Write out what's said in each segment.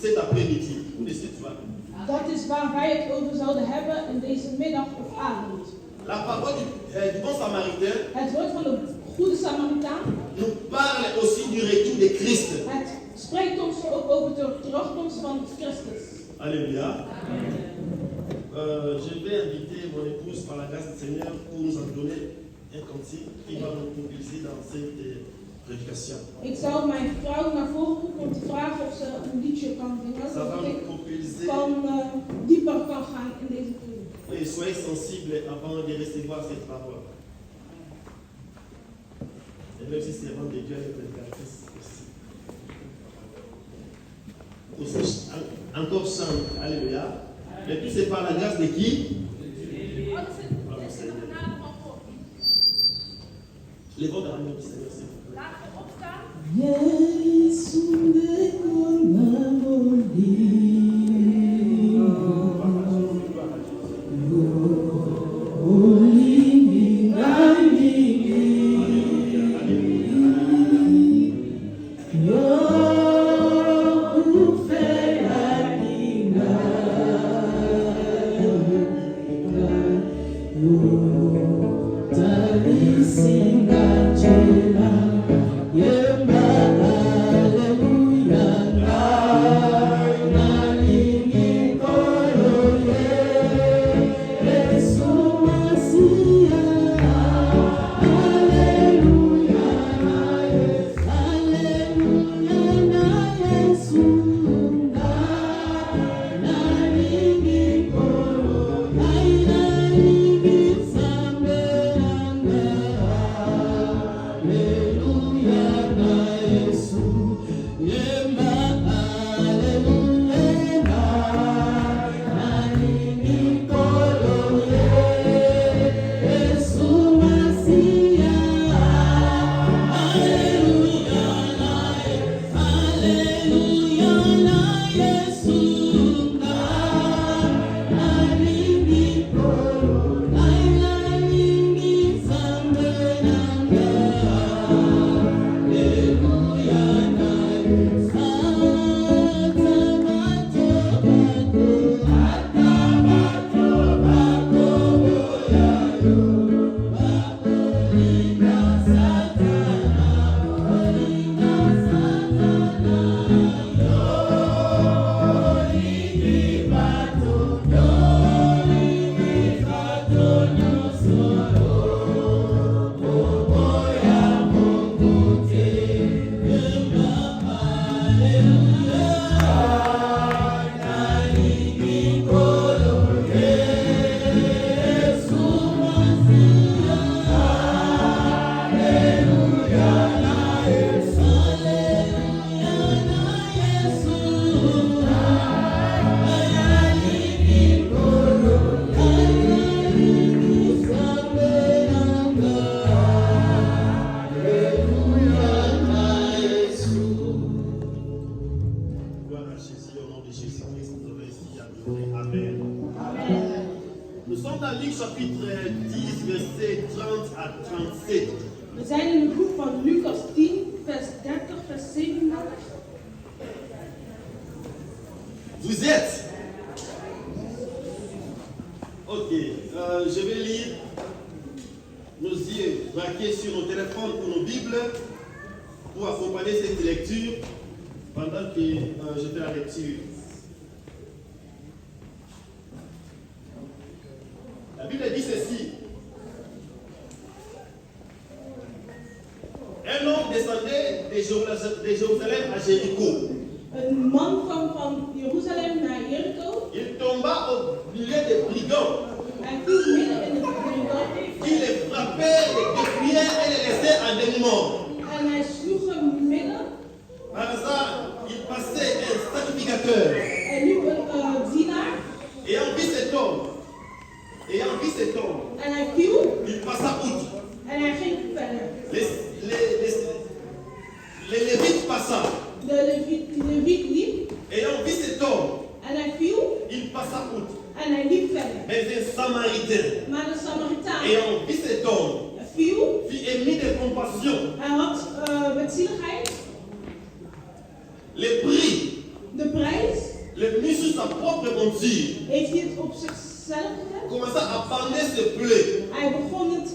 cet après-midi ou de ce soir. Dat is waar wij het over zouden hebben in deze middag of avond. La parole du bon samaritain Het woord van de goede Samaritaan. nous parle aussi du retour de Christ. Het spreekt ons ook over de terugkomst van Christus. Alléluia. Je vais inviter mon épouse par la grâce du Seigneur pour nous en donner un cantique qui va nous propulser dans cette prédication. Ik zou mijn vrouw naar voren roepen om te vragen of ze een liedje kan zingen, Ça va zodat nous ik propulser dieper kan gaan in deze toon. et soyez sensibles avant de recevoir cette parole. Et même si c'est vraiment de Dieu, elle est prédicatrice aussi. Encore chante, alléluia. Et tout c'est par la grâce de qui? Les voix de l'amour du Seigneur, s'il vous plaît. Nous sommes dans Luc chapitre 10, versets 30 à 37. We zijn in het boek van Lucas 10, vers 30, vers 37. Vous êtes. Ok, je vais lire nos yeux braqués sur nos téléphones ou nos Bibles pour accompagner cette lecture pendant que je fais la lecture. La Bible dit ceci. Un homme descendait de Jérusalem à Jéricho. Een man kwam van Jeruzalem naar Jericho. Il tomba au milieu des brigands. Hij viel midden in het brigand. Il les frappait, les détruisait et les laissait en demi-mort. En hij sloeg hem midden. Par hasard, il passait un sacrificateur. Er liep een dienaar. Ayant vu cet homme, En hij viel. il passa outre. En hij ging verder. Les Lévites passant. De leviet liep. Ayant vu cet homme, En hij viel. il passa outre. En hij liep verder. Mais un Samaritain, Maar de Samaritaan ayant vu cet homme, viel. fut émis de compassion. Hij had met zieligheid Le prix de prijs Le mis sur sa propre monture. heeft hij het op zichzelf gezet. Commença à bander ses plaies. Hij begon het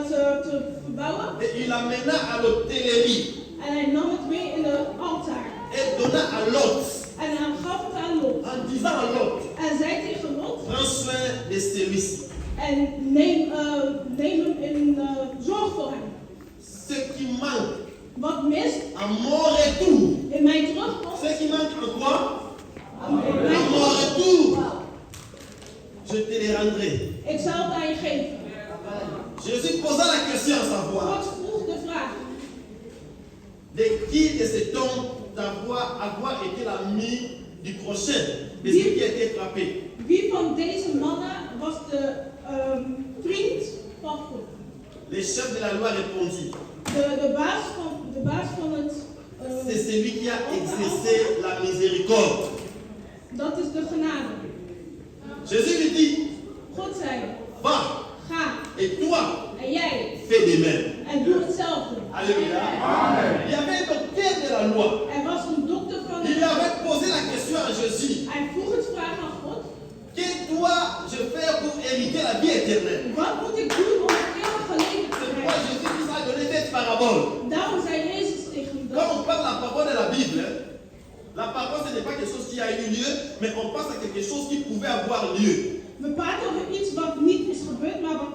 te verbouwen. Et il l'amena à l'hôtellerie. En hij nam het mee in de altaar. Et donna à Lot. En hij gaf het aan Lot. En disant à Lot. En zei tegen Lot. Prends soin de celui-ci. En neem hem in zorg voor hem. Ce qui manque Wat mist à mon retour. in mijn terugkomst. Ce qui manque en quoi? À Mijn mon retour. Je te les rendrai. Ik zal het aan je geven. Jésus posa la question à savoir. God vroeg de vraag. De qui de cet homme avoir été l'ami du prochain, de celui qui a été frappé? Wie van deze mannen was de vriend van God? Les chefs de la loi répondirent. De baas van het. C'est celui qui a exercé la miséricorde. Dat is de genade. Jésus lui dit, God zei, va, ga. et toi, En jij. fais de même. En doe hetzelfde. Alléluia. Il y avait un docteur de la loi. Er was een dokter van Il de. avait posé la question à Jésus. Hij vroeg het vraag aan God. Que dois-je faire pour hériter la vie éternelle? Wat moet ik doen om het eeuwige leven te C'est pourquoi krijgen? Jésus nous a donné cette parabole. Daarom zei Jezus tegen hem Quand dat. on parle de la parole de la Bible, la parole ce n'est pas quelque chose qui a eu lieu, mais on passe à quelque chose qui pouvait avoir lieu. We praten over iets wat niet is gebeurd, maar wat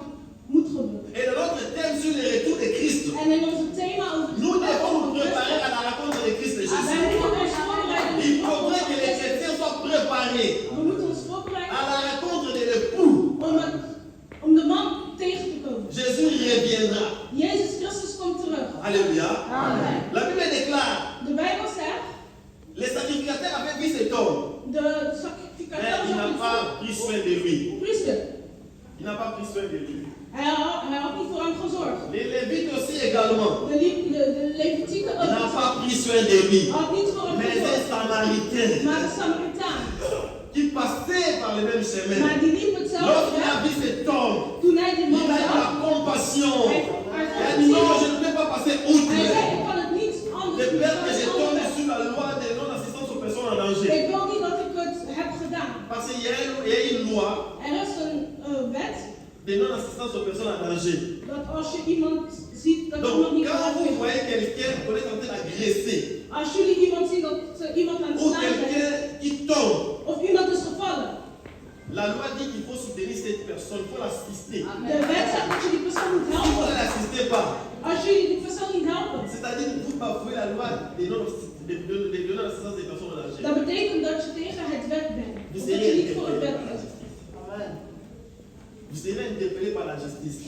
moet gebeuren. Et dans notre thème sur le retour de Christ, En in onze thema over nous devons nous Christus, préparer à la rencontre de Christ Jésus. wij moeten ons voorbereiden. Il faudrait que les chrétiens soient préparés We moeten ons voorbereiden à la rencontre de l'époux. om de man tegen te komen. Jésus reviendra. Jezus Christus komt terug. Alléluia. Amen. La Bible déclare, De Bijbel zegt, les sacrificateurs avaient vu cet homme, de mais sacrificateur il n'a pas pris soin de lui. priester. Il n'a pas pris soin de lui. Hij had niet voor hem gezorgd. Les Lévites aussi également. De Levitieken Il n'a ook. pas pris soin de lui. Had niet voor hem Mais un gezorgd. Samaritain Maar de Samaritaan. qui passait par le même chemin. Maar die liep hetzelfde Lorsqu'il a weg. vu cet homme, Toen hij die man il a eu zag. la compassion. Hij Il a dit non, je ne peux pas passer outre. Hij zei, ik kan het niet De anders doen. peur que je dan tombe anders. sur la loi de non-assistance aux personnes en danger. Ik wil niet dat ik het heb gedaan. Parce qu'il y a une loi Er is een wet de non-assistance aux personnes en danger. dat als je iemand ziet dat iemand Donc, niet quand kan vous voyez quelqu'un qu'on est en train d'agresser, als jullie iemand zien dat iemand aan het ou slaan is, quelqu'un qui tombe, of iemand is gevallen, la loi dit qu'il faut soutenir cette personne, il faut l'assister. de wet zegt dat je die persoon moet Si vous ne helpen. l'assistez pas, Als jullie die persoon niet helpen, c'est-à-dire que vous bafouez la loi de non-assistance des personnes en danger. dat betekent dat je tegen het wet bent. Of dat je niet voor het wet bent. Vous serez interpellé par la justice.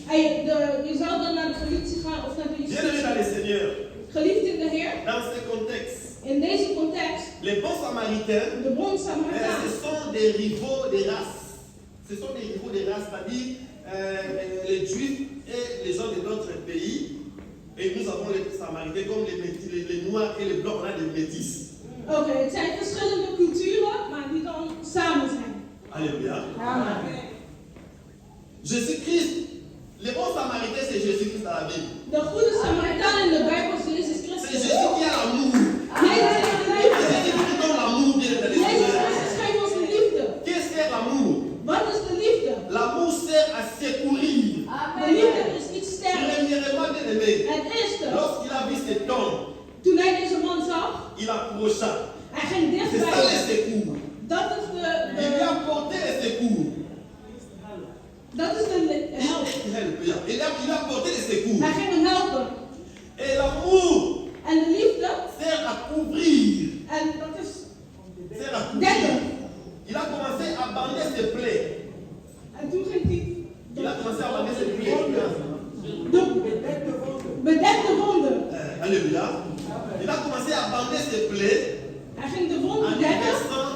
Je zou dan naar de politie gaan of naar de Bien-aimés dans le justitie. Seigneur, Geliefd in de Heer, dans ce contexte, in deze context, les bons samaritains, de bron Samaritaan, ce sont des rivaux de race. Ce sont des rivaux de race, c'est-à-dire les Juifs et les gens de d'autres pays. Et nous avons les Samaritains comme les Noirs et les Blancs, on a des métis. Oké, het zijn verschillende culturen, maar die dan samen zijn. Alléluia. Amen. Jésus-Christ, le bon Samaritain, c'est Jésus-Christ dans la Bible. De goede Samaritaan in de Bijbel is Jezus C'est Christus. Jésus qui a l'amour. Jezus is de C'est liefde. Jésus qui donne l'amour, bien dans les Jezus Seigneur. Christus geeft ons de liefde. Qu'est-ce qu'est l'amour? Wat is de liefde? L'amour sert à secourir. De liefde is iets sterks. Premièrement, bien aimé, Het eerste, lorsqu'il a vu cet homme, toen hij deze man zag, il approcha. hij ging C'est ça le dichtbij. secours. Dat is Il lui a porté le secours. dat is de help. Il a porté le secours. Hij ging hem helpen. Et l'amour En de liefde, sert à couvrir. en dat is Sert à couvrir. dekken. Il a commencé à bander ses plaies. En toen ging hij Il a commencé à bander ses plaies. bedekte wonden. Alléluia. Il a commencé à bander ses plaies Hij ging de en wonden lui dekken. versant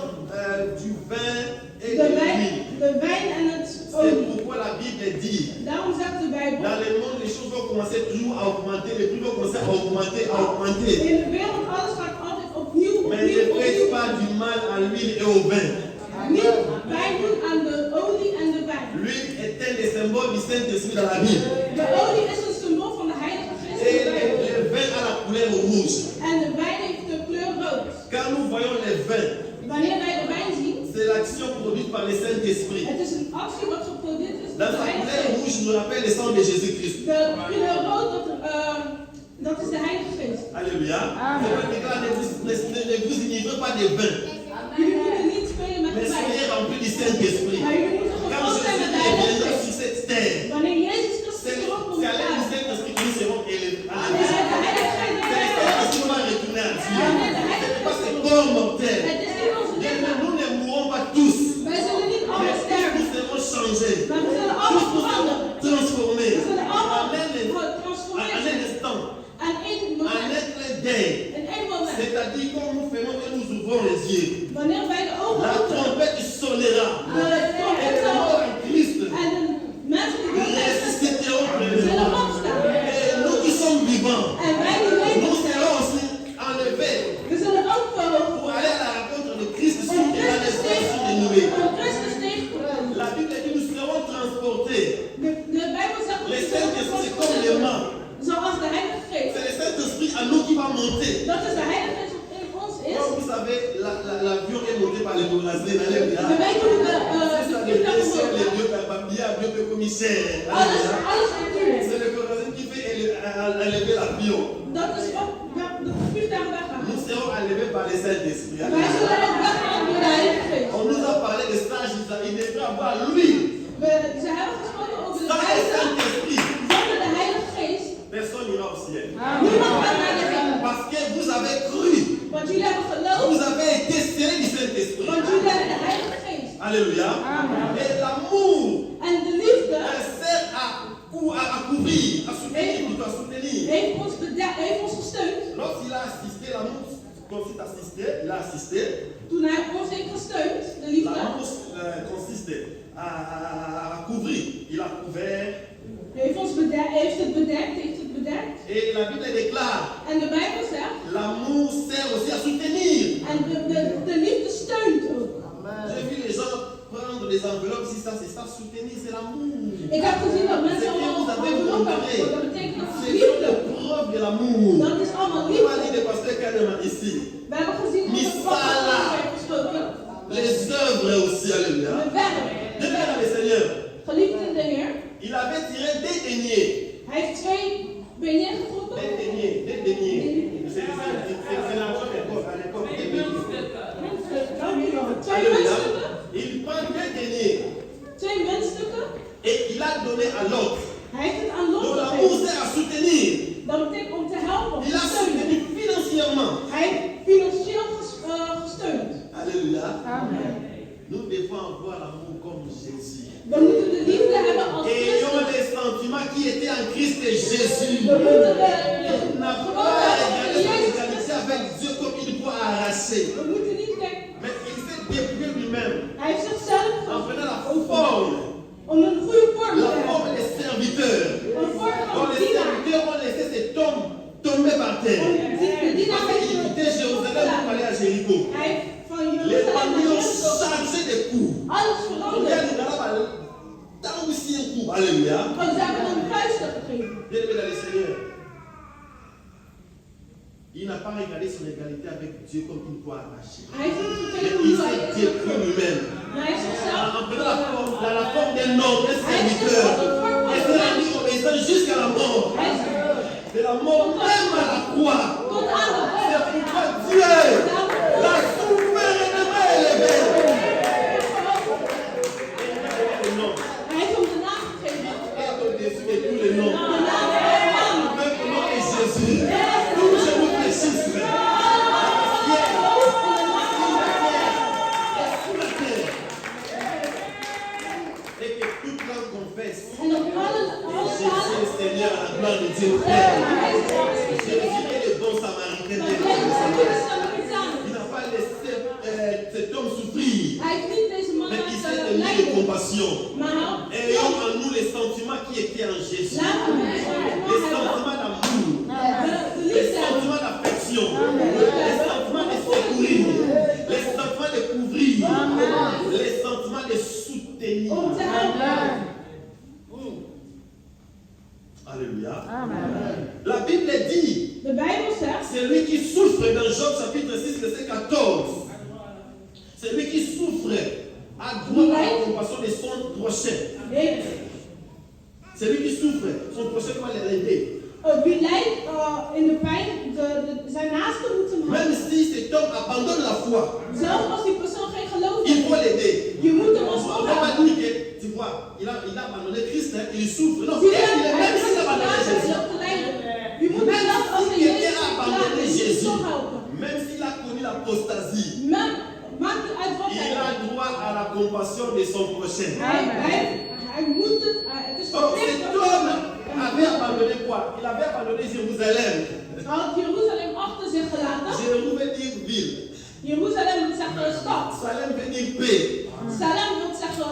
du vin et De de l'huile. wijn en het C'est olie. pourquoi la Bible dit, Daarom zegt de Bijbel. dans le monde, les choses vont commencer toujours à augmenter, les prix vont commencer à augmenter, à augmenter. In de wereld, alles gaat altijd opnieuw, Mais ne prête pas du mal à l'huile et au vin. Niet pijn doen aan de olie en de wijn. L'huile est un des symboles du Saint-Esprit dans la Bible. De olie is een symbool van de Heilige Geest in Et de Bijbel. le vin a la couleur rouge. En de wijn heeft de kleur rood. Quand nous voyons les vins, Wanneer wij de wijn zien, par le Saint-Esprit. Het is een actie wat geproduceerd is Dans door de sa Heilige couleur Geest. rouge, nous rappelle le sang de Jésus-Christ. De kleur rood, dat is de Heilige Geest. Alléluia. Ne vous inivrez pas de vin, Jullie moeten niet spelen met mais de wijn. soyez remplis du Saint-Esprit. Maar jullie moeten Quand gevuld zijn met de Jésus Heilige viendra Geest. sur cette terre, Wanneer Jezus c'est Christus terugkomt à op l'aide du aarde, Saint-Esprit que nous serons élevés. dan is het de Heilige Geest die C'est le wij Saint-Esprit qui va retourner à Dieu. Ce n'est pas ce corps mortel. Het is niet onze lichaam. Nous ne mourrons pas tous, Wij zullen niet mais allemaal tous sterven. nous serons changés. Maar we zullen Tous allemaal nous veranderen. serons transformés. We zullen allemaal En getransformeerd un zijn. instant, Aan één en moment. un clin d'œil. In één moment. C'est-à-dire quand nous faisons que nous ouvrons les yeux, Wanneer wij de ogen la openen. trompette sonnera. De Et trompet les zal. morts en Christ En de mensen die dood zijn, ressusciteront zullen premièrement. opstaan. Et nous qui sommes vivants, En wij die nous leven zijn, serons aussi enlevés we zullen ook verhoogd pour aller à la rencontre de Christ Om sur la Christus résurrection des tegen- nuées. om Christus tegen te komen. La Bible dit nous serons transportés. De Bijbel zegt dat Le we zullen Saint-Esprit, c'est comme transporteren. l'aimant. Zoals de Heilige Geest. C'est le Saint-Esprit à nous qui va monter. Dat is de Heilige Geest wat in ons is. Comme vous savez, l'avion est monté par les Bourlasés. We weten hoe de vliegtuig C'est omhoog les gaat. deux papiers, deux commissaires. Alles natuurlijk. C'est le Corazin qui fait enlever l'avion. Dat is wat de vliegtuig weggaat. Nous serons enlevés par le Saint-Esprit. Wij zullen het weggaan door de Heilige Geest. On nous a parlé de stage, il devrait avoir lui. Ze hebben gesproken over de Sans le Heilige Saint-Esprit, Zonder de Heilige Geest. personne n'ira au ciel. Niemand gaat naar de hemel. Parce que vous avez cru, Want jullie hebben vous geloofd. avez été scellés du Saint-Esprit. Want jullie hebben de Heilige Geest. Alléluia. Et l'amour En de liefde sert à couvrir, à soutenir, plutôt à soutenir. heeft ons gesteund. Lorsqu'il a assisté, l'amour consiste à assister, il a assisté. Toen hij ons heeft gesteund, de liefde. L'amour consiste à couvrir. Il a couvert. Heeft het bedekt. Et la Bible déclare, En de Bijbel zegt. l'amour sert aussi à soutenir. En de liefde steunt ook. J'ai vu les gens prendre des enveloppes, si ça c'est ça, soutenir, c'est l'amour. Ik heb gezien dat C'est mensen que allemaal vous avez enveloppen montré. hebben. Dat betekent dat het C'est liefde. une preuve de l'amour. Dat is allemaal On va liefde. lire le pasteur Kahneman ici. We hebben gezien hoe het Misala. werd gesproken. Les œuvres aussi, alléluia. De werk. Bien dans le Seigneur, Geliefd in de Heer. il avait tiré des deniers. Hij heeft 2 benen getrokken. Des deniers. C'est l'argent à l'époque des deniers. 2 Alléluia. muntstukken. Il prend des deniers 2 muntstukken. et il a donné à l'autre. Hij heeft het aan Donc Lot l'amour gegeven. sert à soutenir. Dat betekent om te helpen. Om Il te a steunen. soutenu financièrement. Hij heeft financieel gesteund. Alléluia. Amen. Nous devons avoir l'amour comme Jésus. We moeten de liefde hebben als Ayons Christus. les sentiments qui étaient en Christ et Jésus. We moeten Il n'a gewoon pas hebben regardé van son Jezus égalité Christus. avec Dieu comme une poids arrachée. We moeten niet kijken. Mais il s'est dépouillé lui-même Hij heeft zichzelf en prenant la forme, om een goede vorm te la hebben. forme des serviteurs. Een vorm Quand van les dienaar. serviteurs ont laissé cet homme tomber par terre. De dienaar Parce qu'il quittait Jérusalem pour aller à Jéricho. Hij heeft van Les Jeruzalem naar bandits ont Jericho chargé des coups. alles On veranderd. dit à l'Israël, tant aussi un coup. Alléluia. Want ze hebben een vuisten gegeven. Bien-aimé dans le Seigneur, il n'a pas regardé son égalité avec Dieu comme une poids arrachée. Hij heeft niet Mais gekeken hoe il hij s'est is. dépouillé lui-même. Maar hij heeft zichzelf En prenant la forme d'un homme, d'un serviteur, et s'est rendu obéissant jusqu'à la mort. De la mort même à la croix. tot aan de C'est dood. pourquoi Dieu l'a souverainement élevé. Le nom Hij heeft hem de naam gegeven. est au-dessus de tous les noms. De naam van Même le nom est Jésus. Tout je vous précise. Sous la terre. Et que toute langue confesse. En op alle Jésus talen. est Seigneur à la gloire de Dieu Père. Hij is Jésus est le bon samaritain van de Jezus Jérusalem. Christus Samaritanen. Il n'a pas laissé cet homme souffrir, Hij heeft niet deze man mais il s'est laten tenu de lijden. compassion. Maar hij Ayons en nous les sentiments qui étaient en Jésus. laten we Les hebben. sentiments d'amour, De les liefde hebben. sentiments d'affection, les sentiments de secourir, les sentiments de couvrir, les sentiments de soutenir. Om te helpen. Alléluia. La Bible dit, De Bijbel zegt. c'est lui qui souffre dans Job chapitre 6, verset 14. C'est lui qui souffre a droit à la compassion de son prochain. Celui qui souffre, son prochain doit l'aider. Wie lijdt in de pijn, zijn naasten moeten helpen. Même si cet homme abandonne la foi, Zelfs als die persoon geen geloof il heeft, faut l'aider. je moet hem On alsnog ne va pas helpen. dire que, tu vois, il a abandonné Christ, hein, il souffre. Non, Zie je, même s'il a abandonné hij Jésus, loopt te lijden. Je moet hem zelfs als hij Jezus verlaat, toch helpen. même s'il a connu l'apostasie, Maakt niet uit wat hij il a droit à la compassion de son prochain. Hij moet het, het is Oh, verplicht. cet homme avait abandonné quoi? Il avait abandonné Jérusalem. Hij had Jeruzalem achter zich gelaten. Jérusalem veut dire ville. Jeruzalem wil zeggen stad. Salem veut dire paix. Salem wil zeggen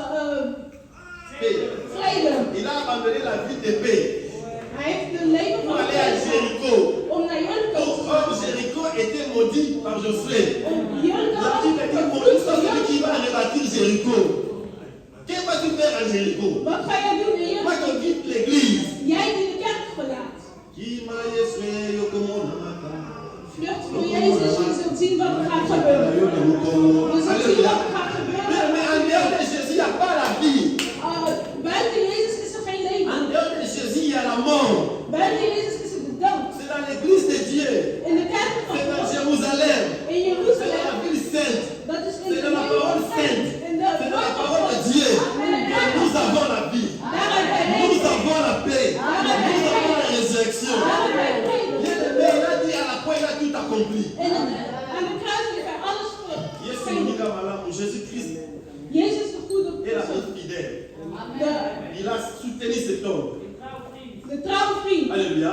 Paix. vrede. Il a abandonné la ville de paix Hij heeft de leven pour van aller à Jéricho. om naar Jericho te Or, gaan. Jéricho était maudit par Josué. Jericho La was Bible dit vervloekt pour door celui qui Joshua. va rebâtir Jéricho. Que vas-tu faire à Jéricho? Wat ga jij doen in Moi Jericho? qui quitte l'église. Jij die de kerk verlaat. Qui m'a Yeswe yokomonamata. Vlucht voor Jezus, je zult zien wat er gaat gebeuren. Je zult zien wat er gaat gebeuren. Mais en dehors de Jésus, il n'y a pas la vie. Buiten Jezus is er geen leven. En dehors de Jésus, il y a la mort. Buiten Jezus is er de dood. C'est dans l'église de Dieu. In de kerk van C'est dans God. Jérusalem. In C'est dans la Jeruzalem. ville sainte. Dat is in C'est de dans la parole sainte. In de C'est dans la woord van parole de God. Dieu. In de kerk van Nous God. avons la vie. Daar hebben wij Nous leven. avons la paix. Nous avons la résurrection. Daar hebben wij leven. Bien-aimé, il a dit à la croix, il a tout accompli. Aan de kruis heeft hij alles Jésus gegeven. Nika Malamu, Jésus-Christ Jezus de goede est la persoon. vie fidèle. De Il a soutenu cet homme. trouwe vriend. Alléluia.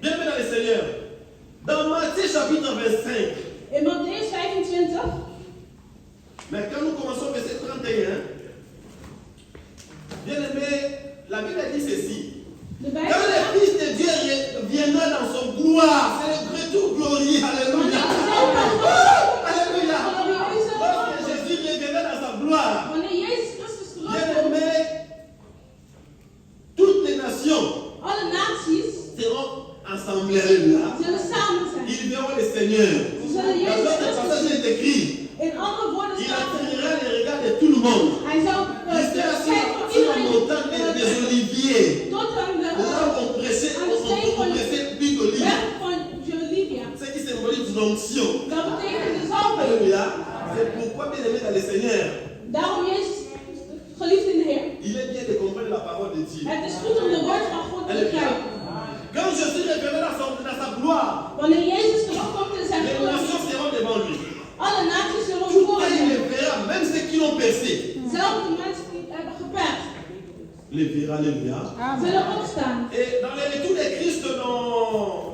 Bienvenue dans le Seigneur. Dans Matthieu chapitre 25, In Matthäus 25. mais quand nous commençons verset 31, bien-aimé, la Bible dit ceci. De Quand Bijbel le staat. Fils de Dieu viendra dans son gloire, c'est le retour glorieux. Alléluia. Alléluia. Lorsque Jésus reviendra dans sa gloire, Wanneer Jezus Christus terugkomt, bien-aimé, toutes les nations alle naties seront ensemblées. Alléluia. zullen samen zijn. Ils verront le Seigneur. Ze zullen Dans Jezus notre passage, Christus il est écrit, in andere woorden il staat. attirera les regards de tout le monde. Hij zal Il sera kijken van sur la iedereen montagne des oliviers. tot aan Là de on prêchait, on prêchait l'huile d'olive. berg van Olivia. Ce qui symbolise l'onction. Dat betekent de zalving. Alléluia. C'est pourquoi, bien aimé dans le Seigneur, Daarom Jezus, geliefd in de Heer. il est bien de comprendre la parole de Dieu. Het is goed om de woord van God te begrijpen. Quand Jésus reviendra dans sa gloire, Wanneer Jezus terugkomt in zijn les glorie, nations seront devant lui. alle naties zullen Tout voor le hem. monde le verra, même ceux qui l'ont percé. Zelfs de mensen die het hebben geperst, Les verra, alléluia. zullen opstaan. Et dans le retour de Christ dans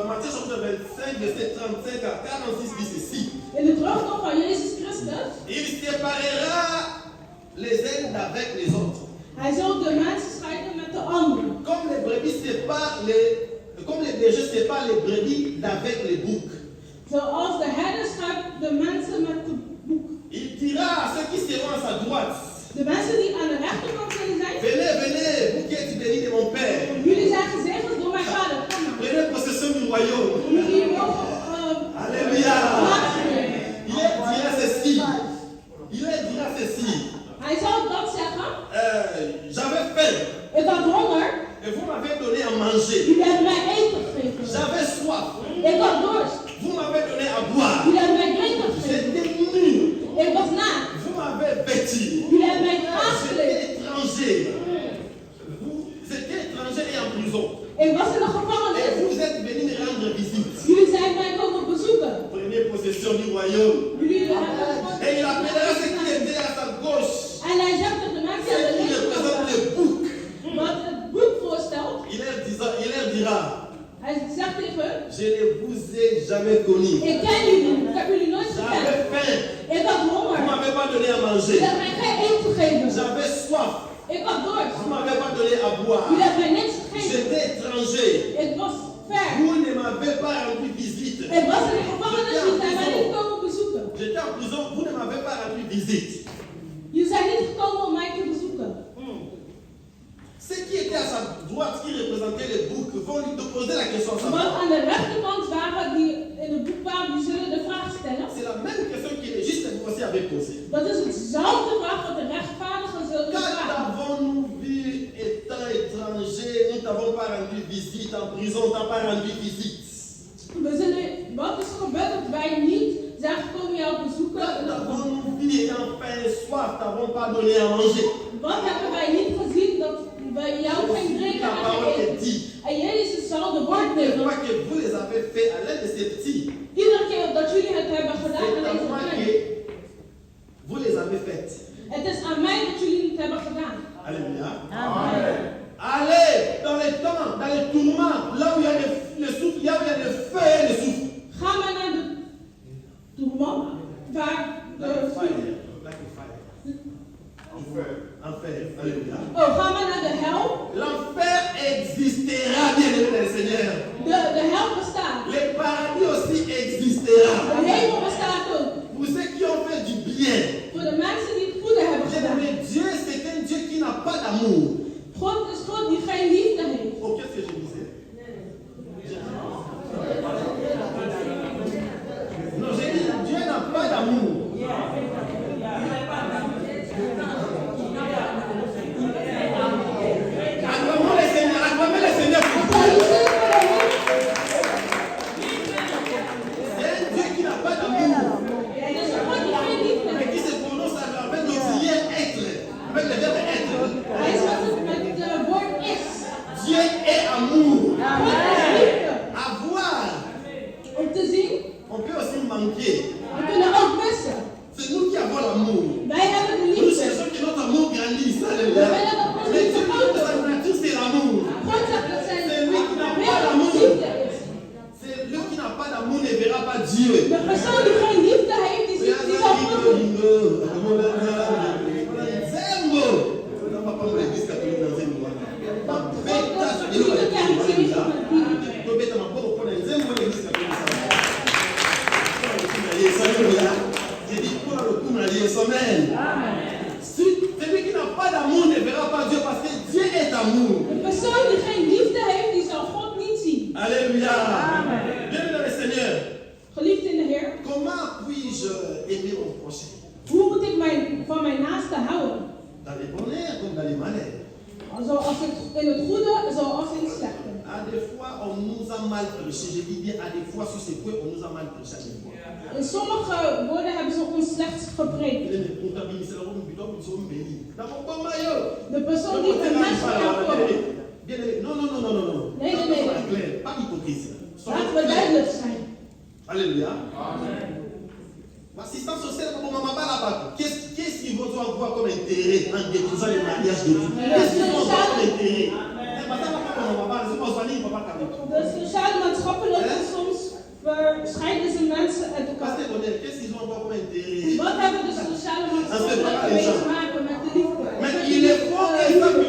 Matthieu chapitre 25, verset 35 à 46, dit ceci. In de terugkomst van Jezus Christus, Il séparera les uns avec les autres. hij zal de mensen scheiden met de anderen. Comme les brebis séparent comme les bergers séparent les brebis d'avec les boucs. Zoals de herder scheidt de mensen met de boek. Il dira à ceux qui seront à sa droite, De mensen die aan de rechterkant zullen zijn, venez, venez, vous qui êtes bénis de mon Père. jullie zijn gezegend door mijn vader. Kom maar. Prenez possession du royaume. Jullie mogen Alléluia. plaatsnemen. Il leur dira ceci. Il leur dira ceci. Hij zal dat zeggen. J'avais faim Ik had honger. et vous m'avez donné à manger. Jullie hebben mij eten gegeven. J'avais soif. Ik had dorst. Vous m'avez donné à boire. Jullie hebben mij drinken gegeven. J'étais nu. Ik was naakt. Vous m'avez vêtu. Jullie hebben mij J'étais aangekleed. étranger. Vous étiez étranger et en prison. Ik was in de Et gevangenis. vous êtes venus me rendre visite. Jullie zijn mij komen bezoeken. Prenez possession du royaume. Jullie Et il appellera ceux qui étaient à sa gauche. En hij zegt dat de mensen aan Ceux de qui représentent linkerkant le bouc. wat het boek voorstelt. Il leur dira, Hij zegt tegen hun, je ne vous ai jamais connu. ik ken jullie. Ik heb jullie nooit gekend. J'avais faim. Ik had Vous ne honger. m'avez pas donné à Jullie manger. hebben mij geen eten gegeven. J'avais soif. Ik had dorst. Vous ne m'avez pas donné à boire. Jullie hebben mij niks gegeven. J'étais étranger. Ik was ver. Vous ne m'avez pas rendu visite. Ik was in de gevangenis. Jullie zijn mij niet komen bezoeken. J'étais en prison. Vous ne m'avez pas rendu visite. Jullie zijn niet gekomen om mij te bezoeken. Ceux qui étaient à sa droite, qui représentaient les boucs, vont lui poser la question à sa Want droite. aan de rechterkant waren die in het boek waren, die zullen de vraag stellen. C'est la même question que le juste aussi avait posée. aussi. Dat is hetzelfde vraag wat de rechtvaardigen zullen Quand vragen. avons-nous vu étant étrangers, nous t'avons pas rendu visite en prison, on t'a pas rendu visite. Wat is er gebeurd dat wij niet zijn gekomen jou bezoeken? Quand avons-nous vu ayant faim et soif, t'avons pas donné à manger. Wat hebben wij niet gezien dat wij jou geen drinken La hebben parole est gegeven? dit. En Jezus zal de woord Je nemen. crois que vous les avez fait à l'aide de ces petits. Iedere keer dat jullie het hebben gedaan C'est aan à deze moi kleine. que vous les avez faites. Het is aan mij dat jullie het hebben gedaan. Alléluia. Amen. Allez dans les temps, dans les tourments, là où il y a le souffle, là où il y a le feu et le souffle. Ga maar naar de toerman waar Like a de... fire. Like a fire. Enfer. Alléluia. Oh, ga maar naar de hel. L'enfer existera, bien aimé dans le Seigneur. De hel bestaat. Le paradis aussi existera. De hemel bestaat ook. Pour ceux qui ont fait du bien. Voor de mensen die het goede hebben gedaan. Mais Dieu, c'est un Dieu qui n'a pas d'amour. God is God die geen liefde heeft. Oh, qu'est-ce que je disais? Non, j'ai dit, Dieu n'a pas d'amour. Acclamez le Seigneur pour Dieu. C'est un Dieu qui n'a pas d'amour. Het is een God die geen liefde Mais heeft. qui se prononce avec l'auxiliaire être. Avec le verbe être. Hij is met het woord is. Dieu est amour. God is liefde. Avoir, Om te zien, on peut aussi manquer. we kunnen ook missen. C'est nous qui avons l'amour. Wij hebben de Nous liefde. cherchons que notre amour grandisse. Alléluia. Mais Dieu, dans sa nature, c'est l'amour. God zegt dat zijn C'est lui qui n'a pas wereld d'amour. liefde is. C'est lui qui n'a pas d'amour ne verra pas Dieu. De persoon die geen liefde heeft, die zal God niet. Celui qui n'a pas d'amour ne verra pas Dieu parce que Dieu est amour. De persoon die geen liefde heeft, die zal God niet zien. Alléluia. Bienvenue dans le Seigneur. Geliefd in de Heer, Comment puis-je aimer mon prochain? hoe moet ik van mijn naaste houden? Dans les bonheurs comme dans les malheurs. Zoals in het goede, zoals in het slechte. À des fois, on nous a mal prêché. Je dis bien, à des fois, sur ces points, on nous a mal prêché à des fois. In sommige woorden hebben ze ons slecht gepreekt. De persoon die een mens verkoopt. Non, non, non, non, non, non. Nee. Pas hypocrisie. Laten we duidelijk zijn. Alléluia. L'assistance sociale, comme maman là-bas, qu'est-ce qu'ils vont avoir comme intérêt en détruisant les mariages de Dieu? Qu'est-ce qu'ils vont avoir comme intérêt? De sociaal-maatschappelijke soms verscheiden ze mensen uit elkaar. Qu'est-ce qu'ils vont avoir comme intérêt? Wat hebben de sociaal-maatschappelijke mee te maken met de liefde? Mais il est fort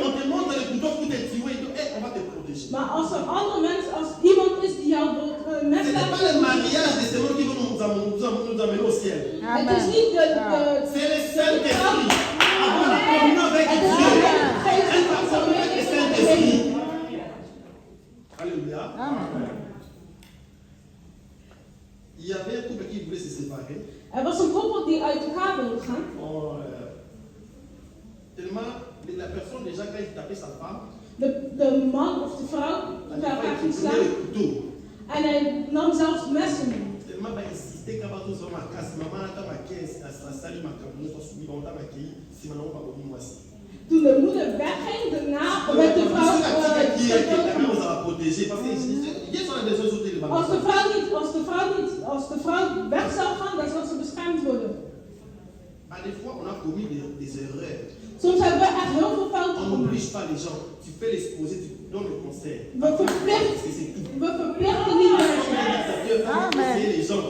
qu'on te montre le couteau pour te tuer, on va te protéger. Maar als er andere mensen, als iemand is die jou wil Ce mes n'est pas le mariage de ces gens qui vont nous amener au ciel. het is niet de C'est le Saint-Esprit. Avoir la communion avec het Dieu. is de geest Être die en ons communion avec le Saint-Esprit. Alléluia. Il y avait un couple qui voulait se séparer. Er was een koppel die uit elkaar wilde gaan. Tellement la personne déjà quand il tapait sa femme, De man of de vrouw elle bij elkaar ging prenait slaan. le couteau. En hij nam zelfs messen mee. Tellement bah insister quand on se ma casse maman quand ma caisse à salut ma cameron soit soumis on t'a maquillé si maintenant pas comme moi si. Toen de moeder wegging, daarna werd de vrouw on va protéger parce que ils sont des choses autour de als de vrouw weg zou gaan, dan zou ze beschermd worden. À des fois on a commis des erreurs. Soms hebben we echt heel veel fouten On gemaakt. n'oblige pas les gens. Tu fais l'exposé, tu donnes le conseil. We verplichten niet mensen. Amen. Les gens.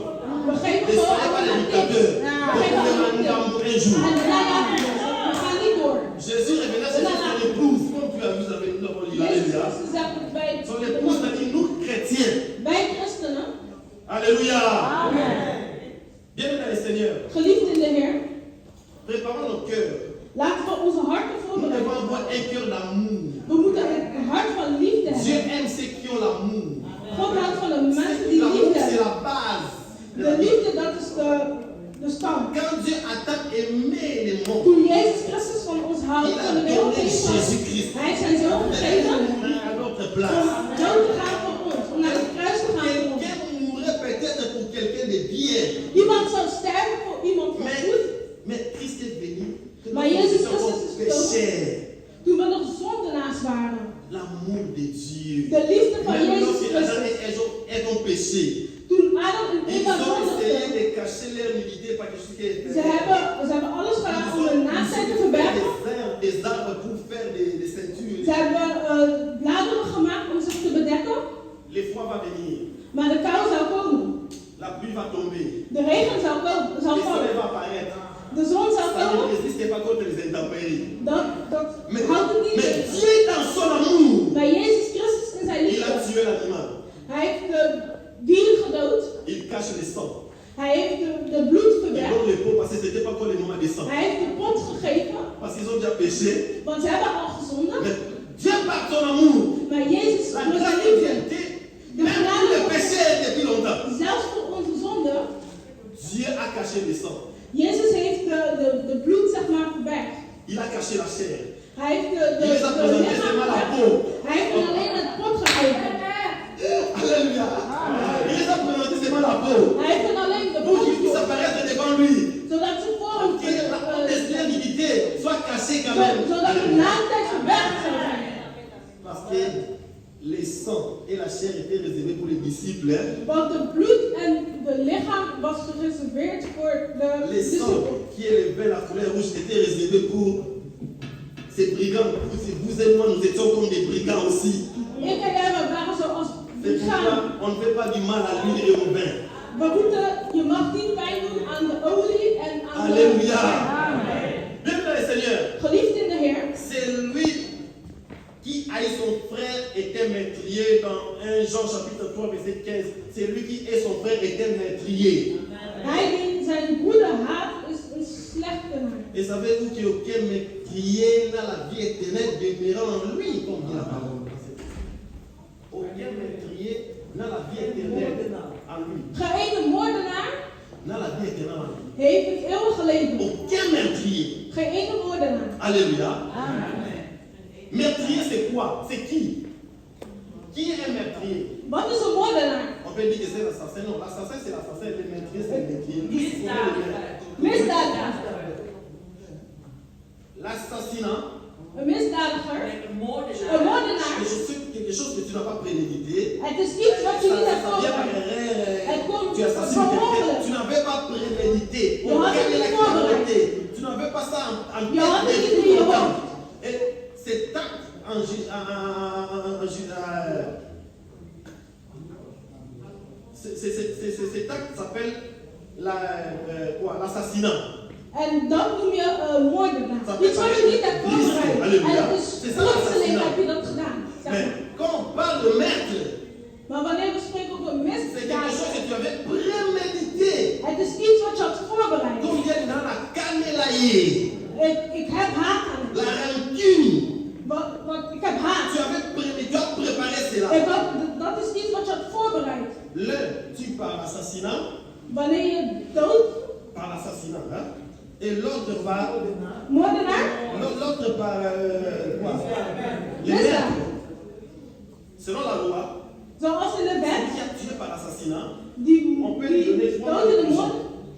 We geven Ne gewoon soyez pas les alleen maar tips. dictateurs. We geven alleen maar tips. Pour un jour. En daarna laten we het. We gaan niet door. Jésus révéla ses son épouse, comme tu as vu avec nous avons lu. Jezus Alléluia. Christus zegt dat Son épouse a dit nous chrétiens. wij christenen, Alléluia. Amen. Bienvenue dans le Seigneur. geliefd in de Heer, Préparons nos cœurs. laten we onze harten Nous devons voorbereiden. avoir un cœur d'amour. We moeten een hart van liefde Dieu hebben. aime ceux qui ont l'amour. God houdt van de mensen die L'amour, liefde c'est hebben. la base. De liefde, dat is de stam. Quand Dieu attaque et monde. Toen Jezus Christus van ons Il houdt, a van de wereld donné heen kwam, Jésus-Christ. hij heeft zijn zoon gegeven À notre place. om dood te gaan voor ons, om naar het kruis te gaan voor ons. Quelqu'un mourrait peut-être pour quelqu'un de bien. Iemand zou sterven voor iemand van goed, Mais Christ est venu. maar Jezus Christus is gekomen Péché. toen we nog zondenaars waren. L'amour de Dieu. De liefde van Même Jezus lorsque Adam Christus. et Ève ont péché, Toen Adam en ils Eva ont essayé zondigden, de cacher leur nudité par quelque chose qui est ze hebben alles gedaan om hun naaktheid te verbergen. des arbres pour faire des ceintures. Ze hebben bladeren gemaakt om zich te bedekken, Le froid va venir, maar de kou zou komen. la pluie va tomber, De regen zou le soleil vallen. va apparaître. De zon zou Ça ne komen. résiste pas contre les intempéries. Dat houdt het niet Mais tegen. Dieu, dans son amour, Maar Jezus Christus in zijn il a liefde, tué l'animal. hij heeft de dieren gedood. Il cache le sang. Hij heeft de bloed Il verwerkt. donne le pot parce que ce n'était pas encore le moment des sangs. Hij heeft de pot gegeven, Parce qu'ils ont déjà péché. want ze hebben al gezondigd. Mais Dieu, par son amour, Maar Jezus, la door zijn grâce de liefde, vérité, même pour le péché depuis longtemps, zelfs voor onze zonde, Dieu a caché le sang. Jezus heeft de bloed zeg maar verbergt. Il a caché la chair. Hij heeft Il les a présentés lichaam seulement la verbergt. peau. Hij heeft hen alleen het pot gegeven. Alléluia. Il les a présentés seulement la peau. Hij heeft hen alleen de Pour pot qu'ils puissent gegeven. apparaître devant lui. Zodat ze voor hem Que la dignité soit cachée quand même. zodat de naaktheid verbergd zou zijn. Parce que les sangs et la chair étaient réservés pour les disciples. Hein. Want de bloed en de lichaam was gereserveerd voor de Les sangs discipelen. qui élevaient la couleur rouge étaient réservés pour ces brigands. Vous et moi, nous étions comme des brigands aussi. Ik en jij waren zoals C'est pourquoi briganten. on ne fait pas du mal à l'huile et au vin. Je mag niet pijn doen aan de olie en aan Alléluia. Amen. Bien, frère et Seigneur, Geliefd in de Heer, c'est lui qui haït son frère était meurtrier dans 1 Jean chapitre 3 verset 15. C'est lui qui est son frère était meurtrier. hij die zijn broeder haat is een slechtenaar. Et savez-vous qu'aucun meurtrier n'a la vie éternelle demeurant en lui, comme dit la parole. Aucun meurtrier n'a la vie éternelle en lui. Geen moordenaar N'a la vie éternelle en lui. heeft het eeuwige leven. Aucun meurtrier. Geen ene moordenaar. Alléluia. Amen. Meurtrier, c'est quoi? C'est qui? Qui est un meurtrier? Wat is een moordenaar? On peut dire que c'est l'assassin. Non, l'assassin, c'est l'assassin. Le meurtrier, c'est le meurtrier. Misdadiger. L'assassinat, Een misdadiger. Een moordenaar. quelque chose que tu n'as pas prémédité. Het is iets wat je niet hebt Ça vient par voorbereid. erreur. Het komt Tu assassines van quelqu'un. ongeluk. Tu n'avais pas prémédité. Je had het Quelle est niet la voorbereid. cruauté? Tu n'avais pas ça en Je had het tête niet depuis in je longtemps. hoofd. Et cet acte cet acte s'appelle l'assassinat. En dat noem je moordenaar. Ça Iets wat je niet hebt voorbereid. Alléluia. En het is C'est ça plotseling l'assassinat. heb je dat gedaan. Zeg Mais maar. quand on parle de meurtre, Maar wanneer we spreken over c'est quelque chose que misdaad, tu avais prémédité. het is iets wat je had voorbereid. Comme il y a dans la canelaïe, Ik heb haat aan het. la rancune. Ik heb haat. Tu avais préparé cela. Dat is iets wat je had voorbereid. L'un tue par l'assassinat, Wanneer je dood, par l'assassinat, hein? Et l'autre par moordenaar, l'autre par quoi? Les misdaad. meurtres. Selon la loi, Zoals in de celui wet, qui a tué par l'assassinat, die on peut lui donner 3 dood in de moord,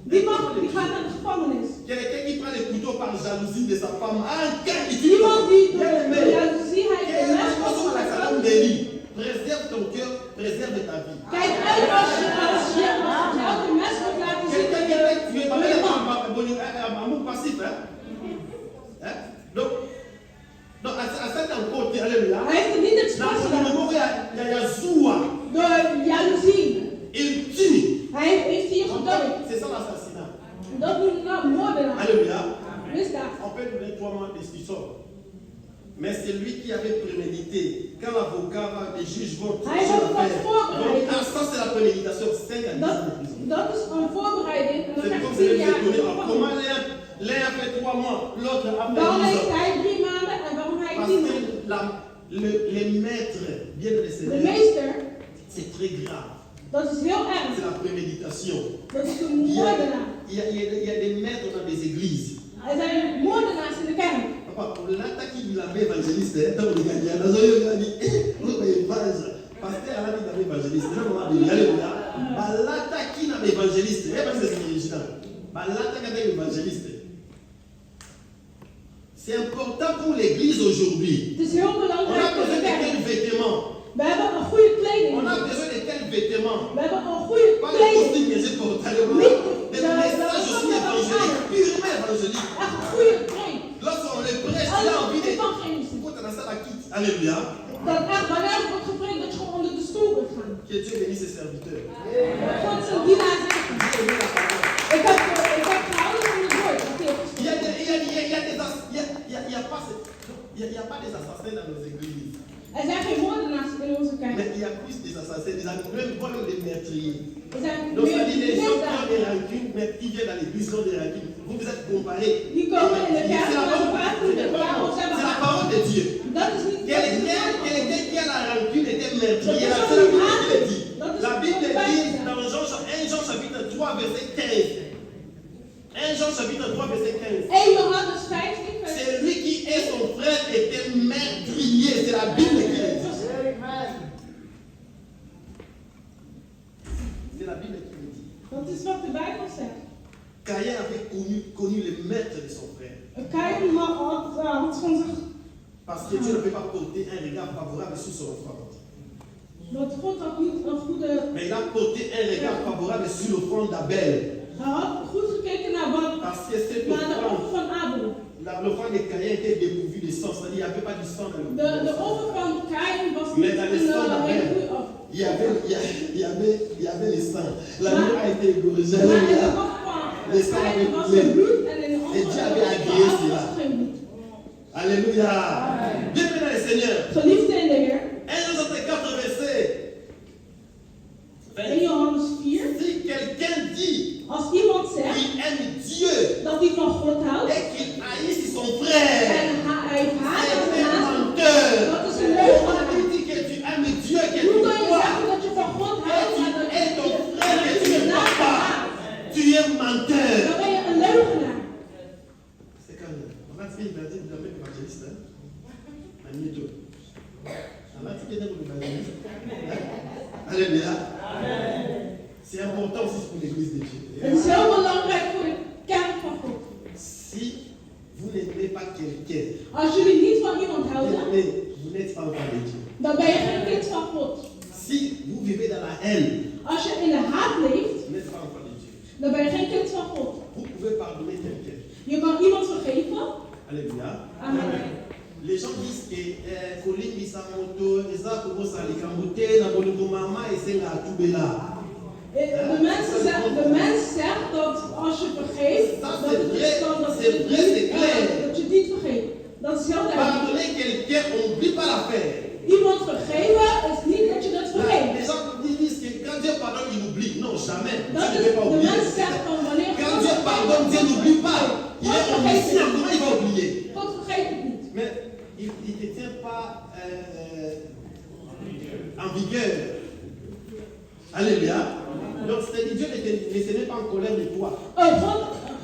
die gaat naar de gevangenis. quelqu'un qui prend les couteaux par jalousie de sa femme, quand il tue Iemand die door bien aimé, jaloezie heeft quel een mes est op la zijn calme vrouw. des lits? Préserve ton cœur, préserve ta vie. Kijk uit als je elke mes moet laten zien Quelqu'un dat qui je est tué par je amour passif, hein? Hein? Donc à certains côtés, alléluia. Hij heeft het niet het Dans sport le gedaan. moment où il y a Zoua, Door jaloezie. il tue. Hij heeft hier gedood. C'est ça l'assassinat. Dat noemen we nou moordenaar. Alléluia. Misdaad. On peut donner 3 mois d'explication. Mais c'est lui qui avait prémédité. Quand l'avocat va, les juges vont Hij heeft het wat voorbereid. Ah, ça c'est la préméditation, 5 à 10 ans de prison. Dat is een voorbereiding. En dan C'est krijg comme je vous 10 allez jaar. vous étonner. Comment l'un a fait 3 mois, l'autre a fait 10 Waarom heeft ans? hij 3 maanden en waarom hij Parce 10 que maanden? les maîtres, bien de De Seigneur, meester, c'est très grave. dat is heel C'est erg. la préméditation. Dat is een Il y, a, moordenaar. il y a des maîtres dans des églises. Er zijn évangéliste, dans le Gagnon, dans le Gagnon, on évangéliste. Pasteur a dit dans l'évangéliste, alléluia. Balata qui n'a évangéliste, et pas c'est original. Balata qui n'a évangéliste. C'est important pour l'église aujourd'hui. Het is heel On belangrijk a voor besoin de de kerk. quels vêtements? We hebben een goede kleding. On a besoin de quels vêtements? We hebben een goede Pas le kleding. costume que j'ai porté, alléluia. Mais le message aussi évangélique, purement évangélique. Echt een goede kleding. Lorsqu'on le prêche, tu as envie de. Pourquoi tu as ça la quitte? Alléluia. Dat echt, wanneer het wordt gepreekt, dat je gewoon onder de stoel wordt gaan. Que Dieu bénisse ses serviteurs. God zijn dienaar zegen. Ik heb gehouden van het woord. Il n'y a pas des assassins dans nos églises. Er zijn geen moordenaars in onze kerk. Mais il y a plus des assassins, des même des meurtriers. Er zijn Donc, ça meer dit les gens qui ont misdaden. des rancunes, mais qui viennent dans l'église, qui ont des rancunes. Vous vous êtes comparés. Die komen in de kerk, C'est la maar ze parole- praten c'est met elkaar of ze la hebben parole de Dieu. Dat is niet Quelqu'un qui a la rancune était meurtrier. C'est la Bible qui le dit. La Bible dit dans Jean chapitre 3, verset 15. 1 Jean chapitre 3, verset 15. 1 Johannes 15, vers Celui qui est son frère était meurtrier. C'est la Bible qui le dit. C'est la Bible qui le dit. Dat is wat de Bijbel zegt. Caïn avait connu le maître de son frère. Kain had van zich. Parce que Dieu ne peut pas porter un regard favorable sur son offrande. Dat God had niet een goede. Mais il a porté un regard favorable sur l'offrande d'Abel. Hij had goed gekeken naar wat. Parce que cette Naar de offer offrande, van Abel. l'offrande de Caïn était dépourvue de sang. C'est-à-dire qu'il n'y avait pas du sang dans le De offer van Kain was Mais niet dans een le sang d'Abel, hele goede offer. il y avait le sang. L'agneau a été égorgé. Maar in de Alléluia. offer van Kain was er bloed en in de offer Dieu van avait Abel agréé was cela. er geen bloed. Alléluia. Bienvenue dans le Seigneur. Geliefde in de Heer. 1 Johannes 4, verset 1 Johannes 4. Si quelqu'un dit Als iemand zegt qu'il aime Dieu dat hij van God houdt et qu'il haïsse son frère, en hij haat c'est aan un zijn naast, menteur. dat is een Comment leugenaar. tu dis que tu aimes Dieu, que Hoe tu kan je crois, zeggen dat je van God houdt, maar dat et ton frère que je tu je ne crois naast pas? haat? Tu es menteur. Dan ben je een leugenaar. C'est quand même. On a fait une baptême de l'homme évangéliste. Magnéto. On a fait une évangéliste. Alléluia. C'est important aussi pour l'église de Dieu. Het is heel belangrijk voor de kerk van God. Si vous n'aimez pas quelqu'un, Als jullie niet van iemand houden, vous n'êtes pas enfant de Dieu. dan ben je geen kind van God. Si vous vivez dans la haine, Als je in de haat leeft, vous n'êtes pas enfant de Dieu. dan ben je geen kind van God. Vous pouvez pardonner quelqu'un. Je kan iemand vergeven. Alléluia. Amen. Les gens disent que Colin Misamoto, Eza Kobo Salikamote, Nabolungu Mama, et c'est la Toubela. De mens zegt dat als je vergeeft, dat het is dan dat je het niet vergeet. Dat is heel duidelijk. Pardonner quelqu'un, on n'oublie pas l'affaire. Iemand vergeven is niet dat je dat Les vergeet. gens disent que quand Dieu pardonne, il oublie. Non, jamais. Dat Dieu ne is, peut pas de oublier. mens zegt van wanneer Quand God Dieu pardonne, Dieu n'oublie pas. Il est God omniscient. vergeet Comment il va oublier? God vergeet het niet. Mais il ne te tient pas en vigueur. Alléluia. Donc, c'est-à-dire Dieu ne se met pas en colère de toi.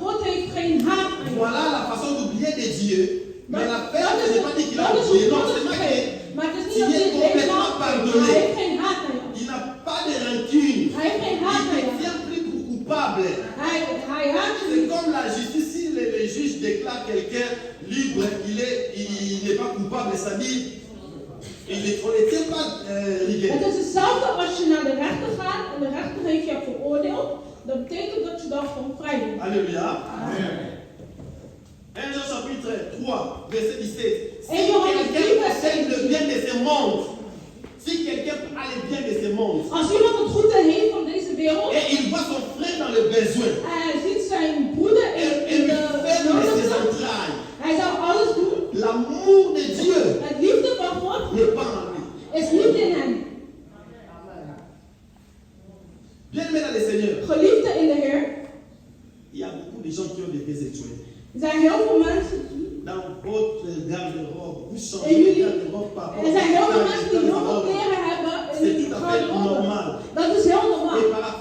God heeft geen haat aan je. Voilà la façon d'oublier de Dieu. Mais la paix, Dat ce n'est pas dit qu'il a is oublié. hoe Non, God c'est het pas vergeet. que Maar het is tu niet dat es hij het complètement heeft pardonné. Hij heeft geen haat aan je. Il n'a pas de rancune. Hij heeft geen Il haat aan ne je. tient plus pour coupable. Hij haat je C'est niet. comme la justice. Si les juges déclarent quelqu'un libre, il n'est pas coupable, c'est-à-dire, on ne tient pas rigueur. Het is hetzelfde als je naar de rechter gaat en de rechter heeft je veroordeeld. Dat betekent dat je dan gewoon vrij bent. Alléluia. 1 Jean chapitre 3, verset 17. Si quelqu'un possède le bien de ce monde, si quelqu'un a le bien de ce monde, Als iemand het goede heeft van deze wereld et il voit son frère dans le besoin, en hij ziet zijn broeder et in lui de fait de ses nood, entrailles, hij zou alles doen. l'amour de Dieu Het liefde van God n'est pas en lui. is niet in hem. Bien-aimé dans le Seigneur, Geliefde in de Heer, il y a beaucoup de gens qui ont des pieds étoilés. er zijn heel veel mensen die. Dans votre garde-robe, vous En changez de jullie, garde-robe par er zijn heel veel rapport mensen die heel veel à kleren hebben C'est in die tout à fait garderobe. normal. Dat is heel normaal. Et par la